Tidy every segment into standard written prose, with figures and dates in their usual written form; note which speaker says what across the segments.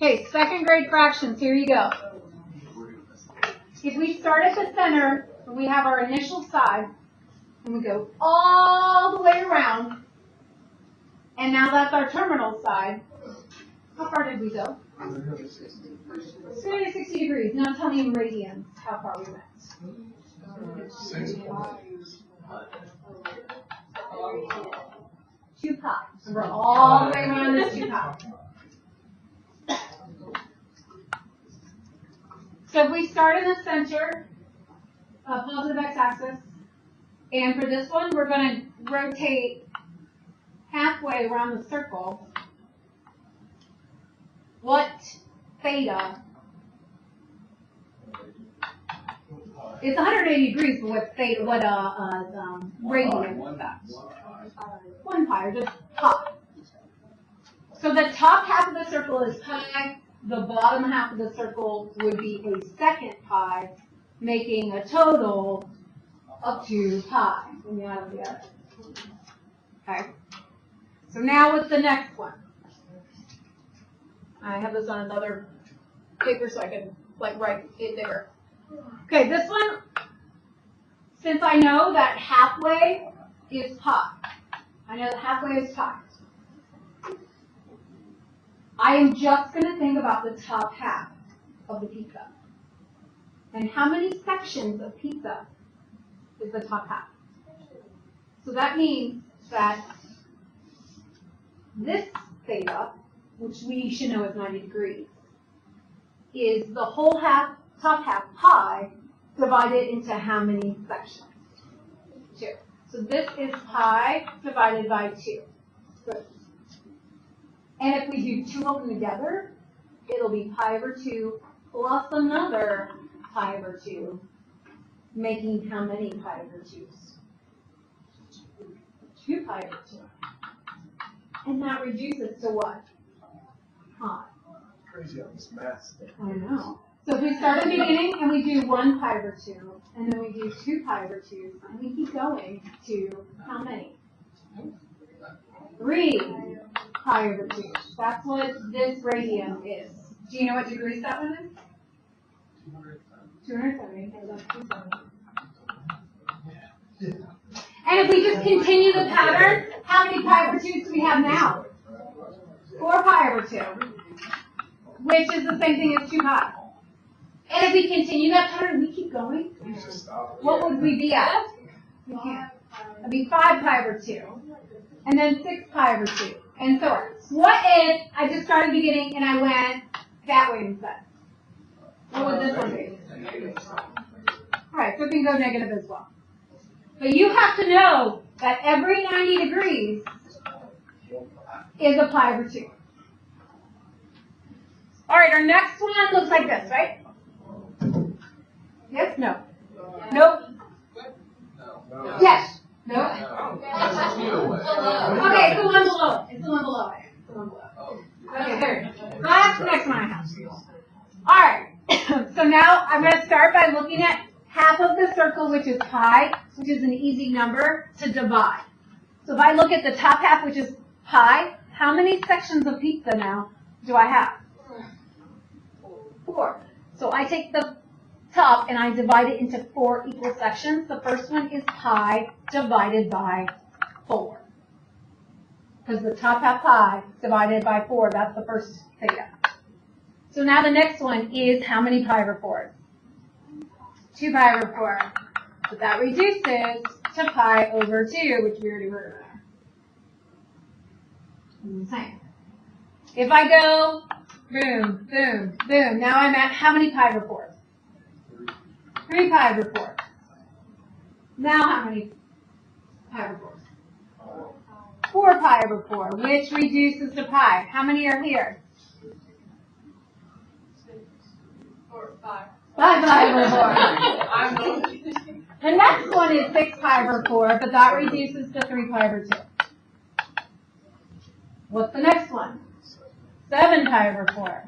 Speaker 1: Okay, second grade fractions, here you go. If we start at the center, we have our initial side, and we go all the way around, and now that's our terminal side. How far did we go? 360 degrees. Now tell me in radians how far we went. 2 pi. So we're all the way around this 2 pi. So if we start in the center, positive x-axis, and for this one, we're going to rotate halfway around the circle. What theta it's 180 degrees, but what theta, radian is that? 1 pi, or just pi. So the top half of the circle is pi. The bottom half of the circle would be a second pi, making a total of 2 pi. When you add them together. Okay. So now what's the next one? I have this on another paper so I can write it there. Okay, this one, since I know that halfway is pi, I know that halfway is pi, I am just going to think about the top half of the pizza. And how many sections of pizza is the top half? So that means that this theta, which we should know is 90 degrees, is the whole top half pi divided into how many sections? 2. So this is pi divided by 2. Good. And if we do 2 of them together, it'll be pi over 2 plus another pi over 2, making how many pi over 2's? 2 pi over 2. And that reduces to what? Pi.
Speaker 2: Crazy on this math.
Speaker 1: I know. So if we start at the beginning and we do 1 pi over 2, and then we do 2 pi over 2, and we keep going to how many? 3 pi over 2. That's what this radian is. Do you know what degrees that one is? 270. Okay, that's 270. And if we just continue the pattern, how many pi over 2's do we have now? 4 pi over 2, which is the same thing as 2 pi. And if we continue that pattern, we keep going, what would we be at? We can't. It would be 5 pi over 2, and then 6 pi over 2, and so on. What if I just started beginning and I went that way instead? What would this one be? All right, so it can go negative as well. But you have to know that every 90 degrees is a pi over 2. All right, our next one looks like this, right? Yes? No? Nope? Yes? No? Okay, it's the one below. It's the one below. It's the one below. Okay, there. That's the next one I have. All right. So now I'm going to start by looking at half of the circle, which is pi, which is an easy number to divide. So if I look at the top half, which is pi, how many sections of pizza now do I have? 4. So I take the top and I divide it into 4 equal sections. The first one is pi divided by 4. Because the top half pi divided by 4, that's the first theta. So now the next one is how many pi over 4? 2 pi over 4. So that reduces to pi over 2, which we already wrote there. Same. If I go boom, boom, boom, now I'm at how many pi over 4? 3 pi over 4. Now how many pi over 4? 4 pi over 4, which reduces to pi. How many are here?
Speaker 3: 5
Speaker 1: pi over 4. The next one is 6 pi over 4, but that reduces to 3 pi over 2. What's the next one? 7 pi over 4.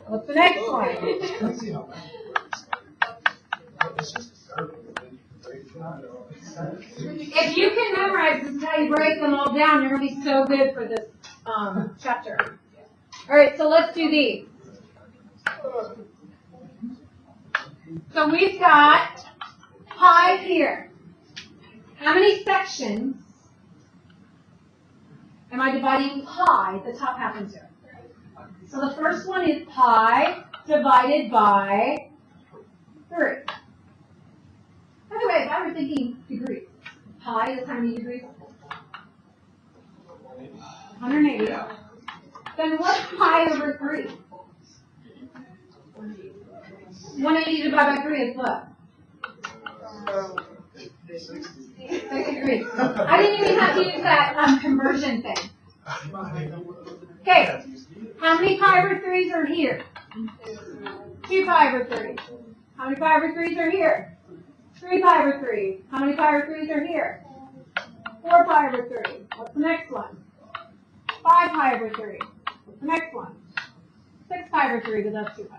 Speaker 1: What's the next one? If you can memorize this is how you break them all down, you're going to be so good for this chapter. All right, so let's do these. So we've got pi here. How many sections am I dividing pi, the top half, into? So the first one is pi divided by 3. By the way, if I were thinking degrees, pi is how many degrees? 180. Then what's pi over 3? 180 divided by 3 is what? 60 degrees. I didn't even have to use that conversion thing. Okay, how many pi over 3s are here? 2 pi over 3. How many pi over 3s are here? 3 pi over 3. How many pi over 3s are here? 4 pi over 3. What's the next one? 5 pi over 3. What's the next one? 6 pi over 3, but that's 2 pi.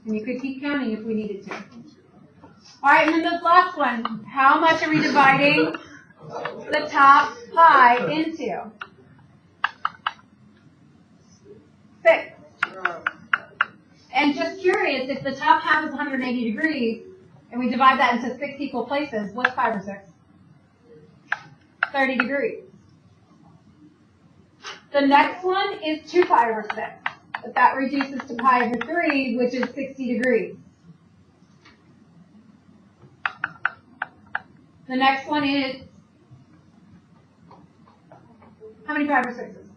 Speaker 1: And you could keep counting if we needed to. All right, and then this last one. How much are we dividing the top pi into? 6. And just curious, if the top half is 180 degrees, and we divide that into 6 equal places, what's 5 or 6? 30 degrees. The next one is 2 pi over 6. But that reduces to pi over 3, which is 60 degrees. The next one is, how many pi over 6s?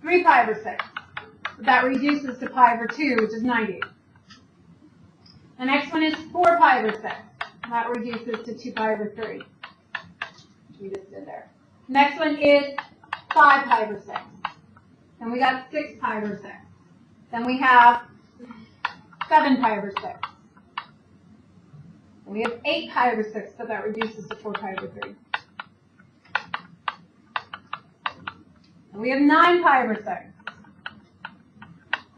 Speaker 1: 3 pi over 6. But that reduces to pi over 2, which is 90. The next one is 4 pi over 6. That reduces to 2 pi over 3. We just did there. Next one is 5 pi over 6. Then we got 6 pi over 6. Then we have 7 pi over 6. And we have 8 pi over 6, but that reduces to 4 pi over 3. And we have 9 pi over 6.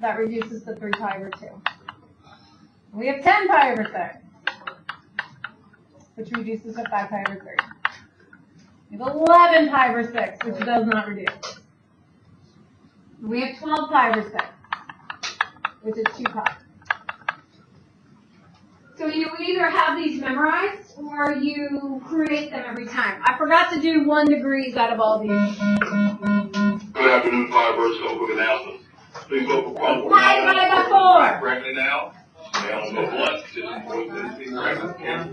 Speaker 1: That reduces to 3 pi over 2. And we have 10 pi over 6, which reduces to 5 pi over 3. We have 11 pi over 6, which does not reduce. We have 12 pi over 6, which is 2 pi. So you either have these memorized or you create them every time. I forgot to do 1 degrees out of all these.
Speaker 4: Good afternoon, Firebirds. So quick announcement. Please vote for one.
Speaker 1: Pi divided by 4.
Speaker 4: Correctly now. They only vote once. Just vote this thing correctly.
Speaker 1: I'm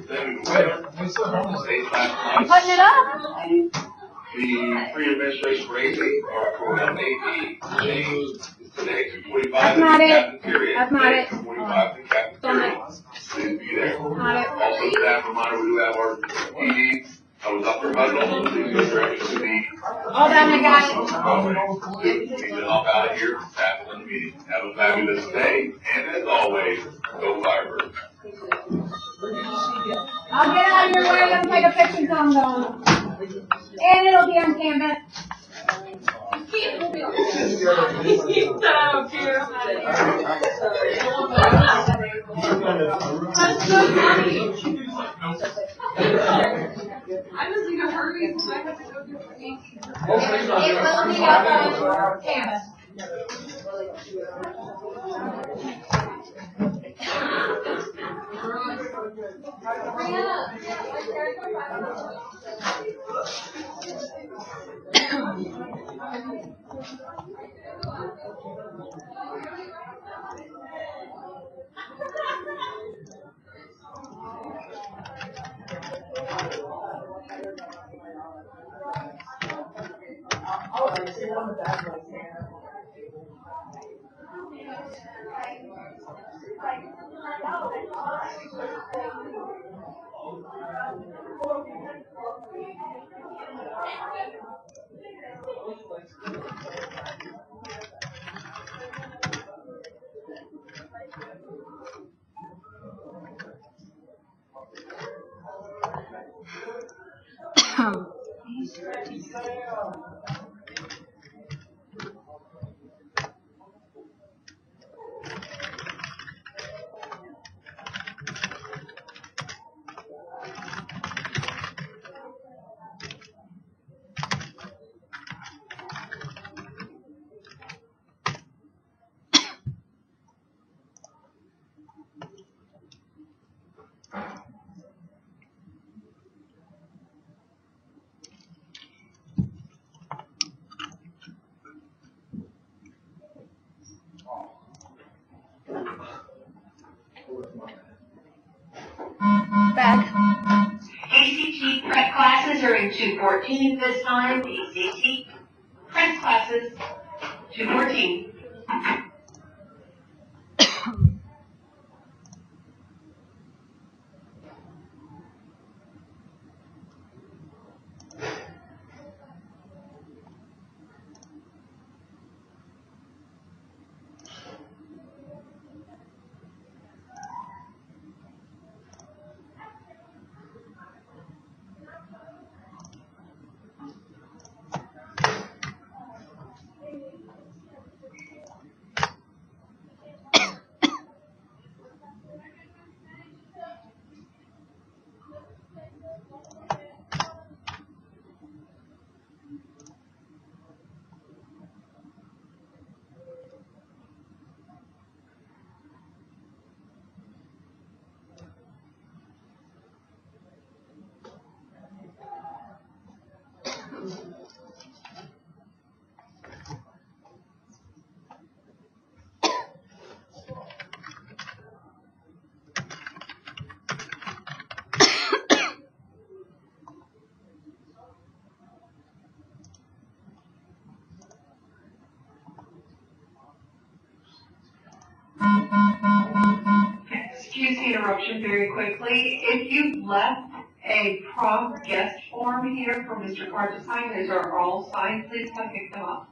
Speaker 1: putting it up.
Speaker 4: The free administration for AP or for AP changed today to 25
Speaker 1: That's not it.
Speaker 4: captain period.
Speaker 1: That's not it.
Speaker 4: 25 to captain period. Please be there.
Speaker 1: Not it.
Speaker 4: Also, staff reminder, we do have our PD. I was up for muzzle. Please go directly to me.
Speaker 1: Hold on, I got it.
Speaker 4: Please hop out of here. Staff in the meeting. Have a fabulous day. And as always, go Firebirds.
Speaker 1: I'll get out of your way and take a picture until I'm gone. And it'll be on canvas.
Speaker 3: So cute.
Speaker 1: That's so funny.
Speaker 3: I just need to hurry because I have to go do the ink.
Speaker 1: It will be up on canvas.
Speaker 5: 214 this time, ACT. Press classes, 214. Excuse the interruption very quickly. If you left a prom guest form here for Mr. Carr to sign, those are all signed. Please come pick them up.